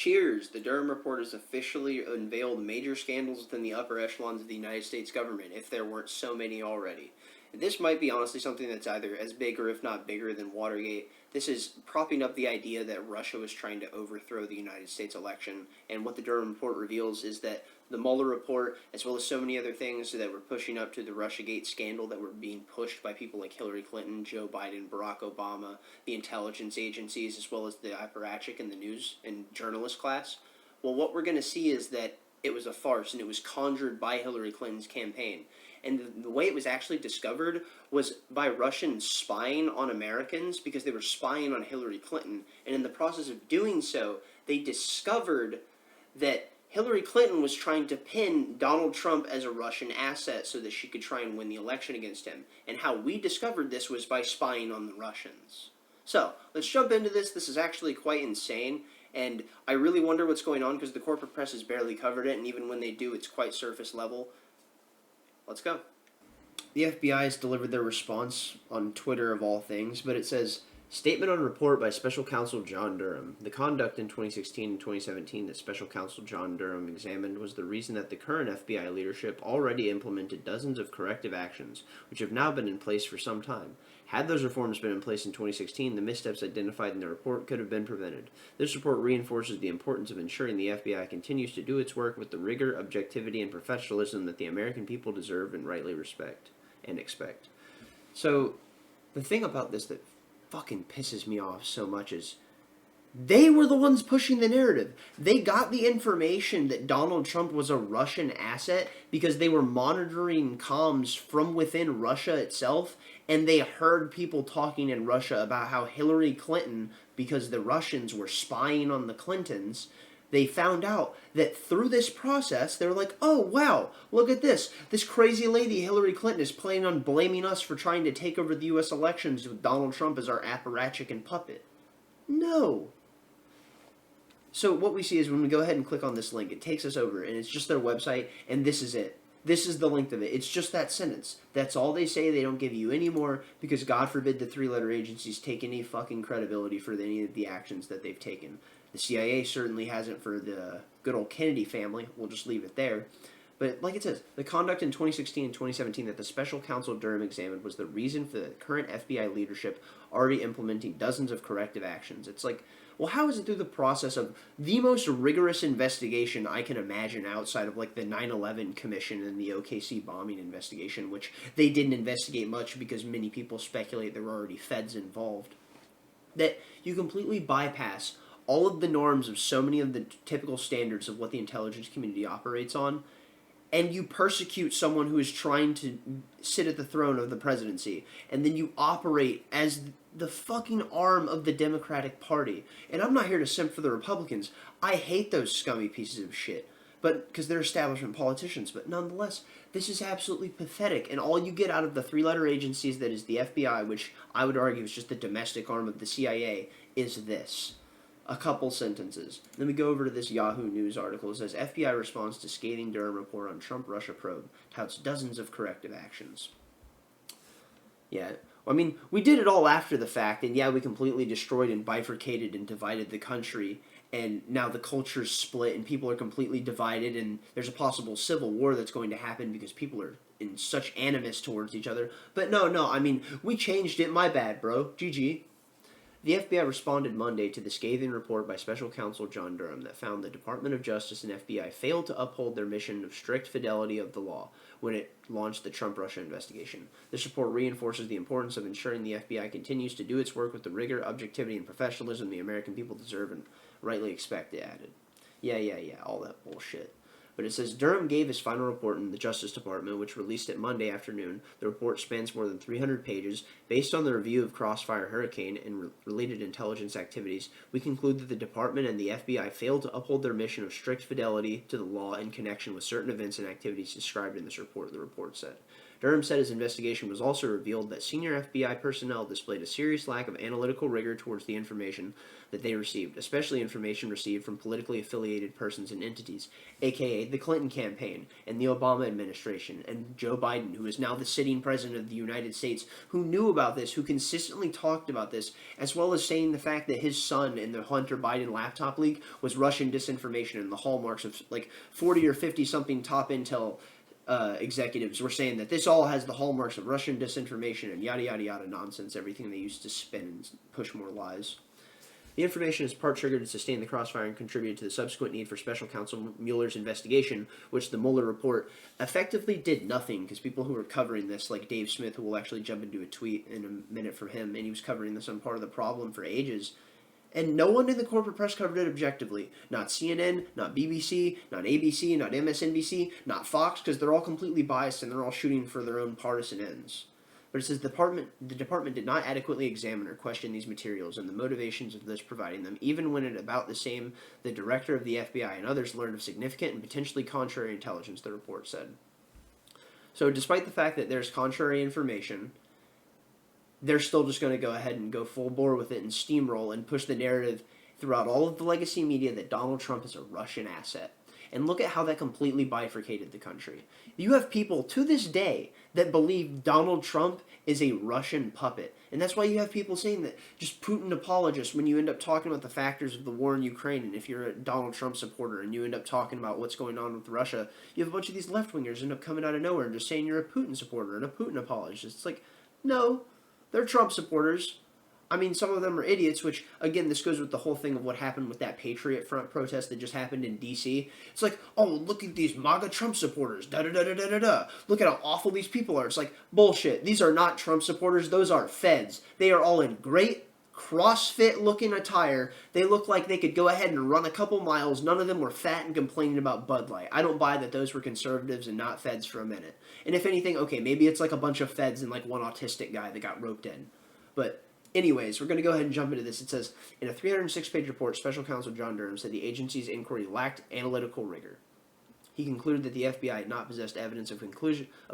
Cheers! The Durham Report has officially unveiled major scandals within the upper echelons of the United States government, if there weren't so many already. This might be honestly something that's either as big or if not bigger than Watergate. This is propping up the idea that Russia was trying to overthrow the United States election, and what the Durham Report reveals is that the Mueller report, as well as so many other things that were pushing up to the Russiagate scandal that were being pushed by people like Hillary Clinton, Joe Biden, Barack Obama, the intelligence agencies, as well as the apparatchik and the news and journalist class. Well, what we're going to see is that it was a farce, and it was conjured by Hillary Clinton's campaign. And the way it was actually discovered was by Russians spying on Americans because they were spying on Hillary Clinton. And in the process of doing so, they discovered that Hillary Clinton was trying to pin Donald Trump as a Russian asset so that she could try and win the election against him. And how we discovered this was by spying on the Russians. So, let's jump into this. This is actually quite insane. And I really wonder what's going on because the corporate press has barely covered it. And even when they do, it's quite surface level. Let's go. The FBI has delivered their response on Twitter of all things, but it says, Statement on report by Special Counsel John Durham. The conduct in 2016 and 2017 that Special Counsel John Durham examined was the reason that the current FBI leadership already implemented dozens of corrective actions, which have now been in place for some time. Had those reforms been in place in 2016, the missteps identified in the report could have been prevented. This report reinforces the importance of ensuring the FBI continues to do its work with the rigor, objectivity, and professionalism that the American people deserve and rightly respect and expect. So, the thing about this that fucking pisses me off so much is they were the ones pushing the narrative. They got the information that Donald Trump was a Russian asset because they were monitoring comms from within Russia itself, and they heard people talking in Russia about how Hillary Clinton, because the Russians were spying on the Clintons, they found out that through this process, they were like, oh, wow, look at this. This crazy lady, Hillary Clinton, is planning on blaming us for trying to take over the U.S. elections with Donald Trump as our apparatchik and puppet. No. So what we see is when we go ahead and click on this link, it takes us over, and it's just their website, and this is it. This is the length of it. It's just that sentence. That's all they say. They don't give you any more because God forbid the three-letter agencies take any fucking credibility for any of the actions that they've taken. The CIA certainly hasn't for the good old Kennedy family. We'll just leave it there. But like it says, the conduct in 2016 and 2017 that the Special Counsel Durham examined was the reason for the current FBI leadership already implementing dozens of corrective actions. It's like, well, how is it through the process of the most rigorous investigation I can imagine outside of like the 9/11 Commission and the OKC bombing investigation, which they didn't investigate much because many people speculate there were already feds involved, that you completely bypass all of the norms of so many of the typical standards of what the intelligence community operates on, and you persecute someone who is trying to sit at the throne of the presidency, and then you operate as the fucking arm of the Democratic Party. And I'm not here to simp for the Republicans. I hate those scummy pieces of shit, but because they're establishment politicians. But nonetheless, this is absolutely pathetic, and all you get out of the three-letter agencies that is the FBI, which I would argue is just the domestic arm of the CIA, is this. A couple sentences. Then we go over to this Yahoo News article. It says, FBI response to scathing Durham report on Trump-Russia probe touts dozens of corrective actions. Yeah, I mean, we did it all after the fact, and yeah, we completely destroyed and bifurcated and divided the country, and now the culture's split, and people are completely divided, and there's a possible civil war that's going to happen because people are in such animus towards each other. But no, I mean, we changed it. My bad, bro. GG. The FBI responded Monday to the scathing report by Special Counsel John Durham that found the Department of Justice and FBI failed to uphold their mission of strict fidelity of the law when it launched the Trump-Russia investigation. This report reinforces the importance of ensuring the FBI continues to do its work with the rigor, objectivity, and professionalism the American people deserve and rightly expect, it added. Yeah, all that bullshit. But it says Durham gave his final report in the Justice Department, which released it Monday afternoon. The report spans more than 300 pages. Based on the review of Crossfire Hurricane and related intelligence activities, we conclude that the department and the FBI failed to uphold their mission of strict fidelity to the law in connection with certain events and activities described in this report, the report said. Durham said his investigation was also revealed that senior FBI personnel displayed a serious lack of analytical rigor towards the information that they received, especially information received from politically affiliated persons and entities, aka the Clinton campaign and the Obama administration, and Joe Biden, who is now the sitting president of the United States, who knew about this, who consistently talked about this, as well as saying the fact that his son in the Hunter Biden laptop leak was Russian disinformation, and the hallmarks of like 40 or 50 something top intel executives were saying that this all has the hallmarks of Russian disinformation and yada yada yada nonsense, everything they used to spin and push more lies. The information is part trigger to sustain the crossfire and contributed to the subsequent need for special counsel Mueller's investigation, which the Mueller report effectively did nothing, because people who were covering this, like Dave Smith, who will actually jump into a tweet in a minute from him, and he was covering this on Part of the Problem for ages, and no one in the corporate press covered it objectively. Not CNN, not BBC, not ABC, not MSNBC, not Fox, because they're all completely biased and they're all shooting for their own partisan ends. But it says the department did not adequately examine or question these materials and the motivations of those providing them, even when at about the same, the director of the FBI and others learned of significant and potentially contrary intelligence, the report said. So despite the fact that there's contrary information, they're still just going to go ahead and go full bore with it and steamroll and push the narrative throughout all of the legacy media that Donald Trump is a Russian asset. And look at how that completely bifurcated the country. You have people to this day that believe Donald Trump is a Russian puppet. And that's why you have people saying that just Putin apologists when you end up talking about the factors of the war in Ukraine. And if you're a Donald Trump supporter and you end up talking about what's going on with Russia, you have a bunch of these left-wingers end up coming out of nowhere and just saying you're a Putin supporter and a Putin apologist. It's like, no. They're Trump supporters. I mean, some of them are idiots, which, again, this goes with the whole thing of what happened with that Patriot Front protest that just happened in D.C. It's like, oh, look at these MAGA Trump supporters, da-da-da-da-da-da-da. Look at how awful these people are. It's like, bullshit. These are not Trump supporters. Those are feds. They are all in great CrossFit-looking attire. They look like they could go ahead and run a couple miles. None of them were fat and complaining about Bud Light. I don't buy that those were conservatives and not feds for a minute. And if anything, okay, maybe it's like a bunch of feds and like one autistic guy that got roped in. But anyways, we're going to go ahead and jump into this. It says, in a 306-page report, Special Counsel John Durham said the agency's inquiry lacked analytical rigor. He concluded that the FBI had not possessed evidence of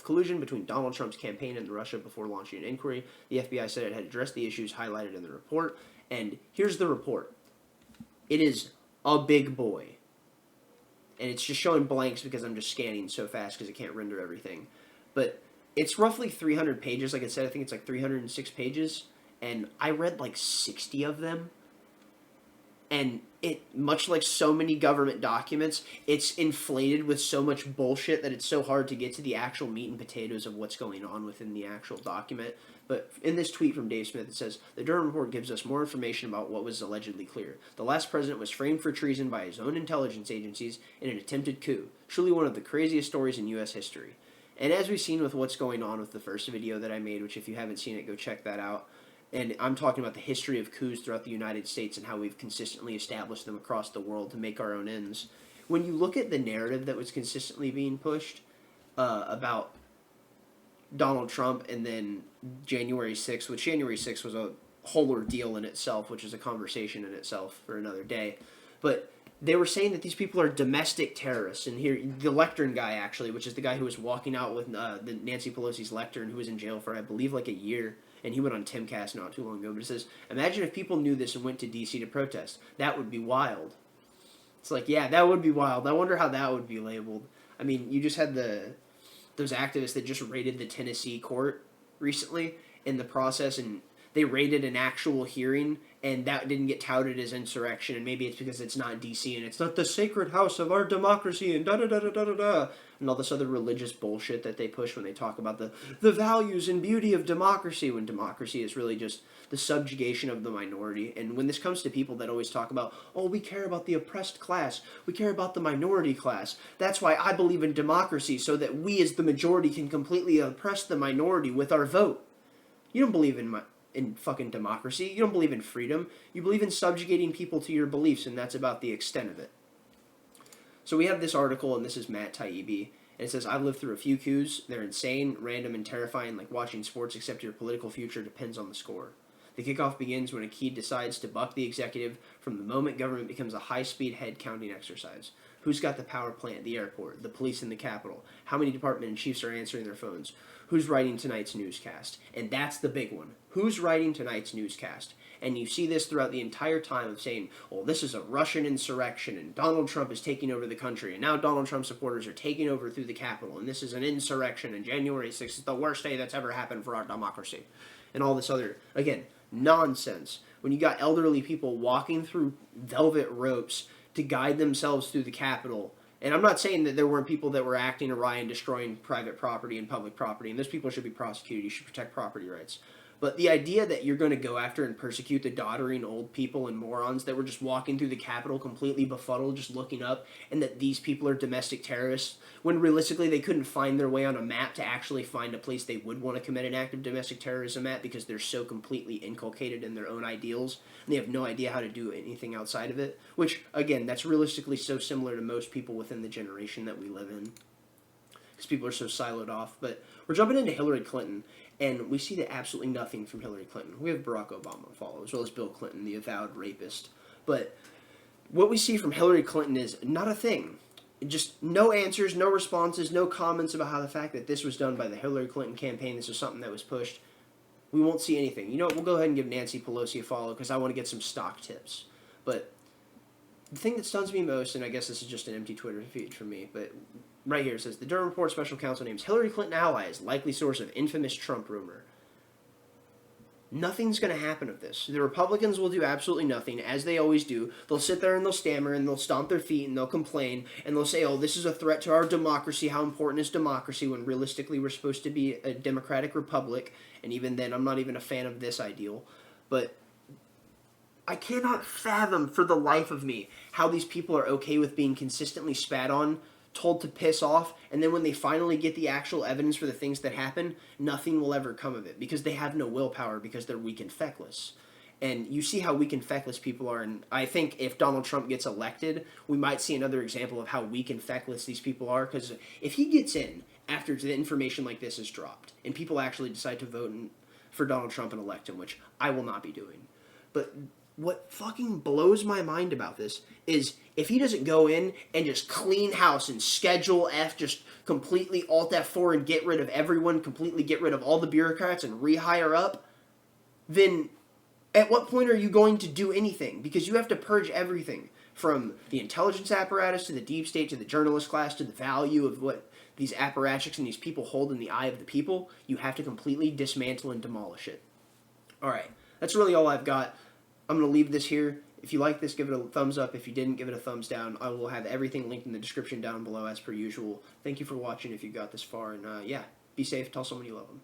collusion between Donald Trump's campaign and Russia before launching an inquiry. The FBI said it had addressed the issues highlighted in the report. And here's the report. It is a big boy. And it's just showing blanks because I'm just scanning so fast because it can't render everything. But it's roughly 300 pages. Like I said, I think it's like 306 pages. And I read like 60 of them. And it, much like so many government documents, it's inflated with so much bullshit that it's so hard to get to the actual meat and potatoes of what's going on within the actual document. But in this tweet from Dave Smith, it says, the Durham Report gives us more information about what was allegedly clear. The last president was framed for treason by his own intelligence agencies in an attempted coup. Truly one of the craziest stories in U.S. history. And as we've seen with what's going on with the first video that I made, which if you haven't seen it, go check that out. And I'm talking about the history of coups throughout the United States and how we've consistently established them across the world to make our own ends. When you look at the narrative that was consistently being pushed about Donald Trump and then January 6th, which January 6th was a whole ordeal in itself, which is a conversation in itself for another day. But they were saying that these people are domestic terrorists. And here, the lectern guy, actually, which is the guy who was walking out with the Nancy Pelosi's lectern, who was in jail for, I believe, like a year. And he went on Timcast not too long ago. But it says, imagine if people knew this and went to D.C. to protest. That would be wild. It's like, yeah, that would be wild. I wonder how that would be labeled. I mean, you just had those activists that just raided the Tennessee court recently in the process, and they raided an actual hearing, and that didn't get touted as insurrection, and maybe it's because it's not D.C., and it's not the sacred house of our democracy, and da-da-da-da-da-da-da, and all this other religious bullshit that they push when they talk about the values and beauty of democracy, when democracy is really just the subjugation of the minority. And when this comes to people that always talk about, oh, we care about the oppressed class, we care about the minority class, that's why I believe in democracy, so that we as the majority can completely oppress the minority with our vote. You don't believe in fucking democracy. You don't believe in freedom. You believe in subjugating people to your beliefs, and that's about the extent of it. So we have this article, and this is Matt Taibi, and it says, I've lived through a few coups. They're insane, random, and terrifying, like watching sports, except your political future depends on the score. The kickoff begins when a key decides to buck the executive from the moment government becomes a high-speed head-counting exercise. Who's got the power plant, the airport, the police in the Capitol? How many department and chiefs are answering their phones? Who's writing tonight's newscast? And that's the big one. Who's writing tonight's newscast? And you see this throughout the entire time of saying, well, this is a Russian insurrection, and Donald Trump is taking over the country, and now Donald Trump supporters are taking over through the Capitol, and this is an insurrection, and January 6th is the worst day that's ever happened for our democracy. And all this other, again, nonsense. When you got elderly people walking through velvet ropes to guide themselves through the Capitol. And I'm not saying that there weren't people that were acting awry and destroying private property and public property, and those people should be prosecuted. You should protect property rights. But the idea that you're going to go after and persecute the doddering old people and morons that were just walking through the Capitol completely befuddled, just looking up, and that these people are domestic terrorists, when realistically they couldn't find their way on a map to actually find a place they would want to commit an act of domestic terrorism at because they're so completely inculcated in their own ideals, and they have no idea how to do anything outside of it, which, again, that's realistically so similar to most people within the generation that we live in, because people are so siloed off. But we're jumping into Hillary Clinton, and we see that absolutely nothing from Hillary Clinton. We have Barack Obama to follow, as well as Bill Clinton, the avowed rapist. But what we see from Hillary Clinton is not a thing. Just no answers, no responses, no comments about how the fact that this was done by the Hillary Clinton campaign, this was something that was pushed. We won't see anything. You know what, we'll go ahead and give Nancy Pelosi a follow because I want to get some stock tips. But the thing that stuns me most, and I guess this is just an empty Twitter feed for me, but right here it says, the Durham Report special counsel names Hillary Clinton ally as likely source of infamous Trump rumor. Nothing's going to happen of this. The Republicans will do absolutely nothing, as they always do. They'll sit there and they'll stammer and they'll stomp their feet and they'll complain and they'll say, oh, this is a threat to our democracy. How important is democracy when realistically we're supposed to be a democratic republic? And even then, I'm not even a fan of this ideal. But I cannot fathom for the life of me how these people are okay with being consistently spat on, told to piss off, and then when they finally get the actual evidence for the things that happen, nothing will ever come of it because they have no willpower because they're weak and feckless. And you see how weak and feckless people are, and I think if Donald Trump gets elected, we might see another example of how weak and feckless these people are, because if he gets in after the information like this is dropped, and people actually decide to vote for Donald Trump and elect him, which I will not be doing, but what fucking blows my mind about this is if he doesn't go in and just clean house and Schedule F, just completely Alt F4 and get rid of everyone, completely get rid of all the bureaucrats and rehire up, then at what point are you going to do anything? Because you have to purge everything from the intelligence apparatus to the deep state to the journalist class to the value of what these apparatchiks and these people hold in the eye of the people. You have to completely dismantle and demolish it. Alright, that's really all I've got. I'm going to leave this here. If you like this, give it a thumbs up. If you didn't, give it a thumbs down. I will have everything linked in the description down below as per usual. Thank you for watching if you got this far. And yeah, be safe. Tell someone you love them.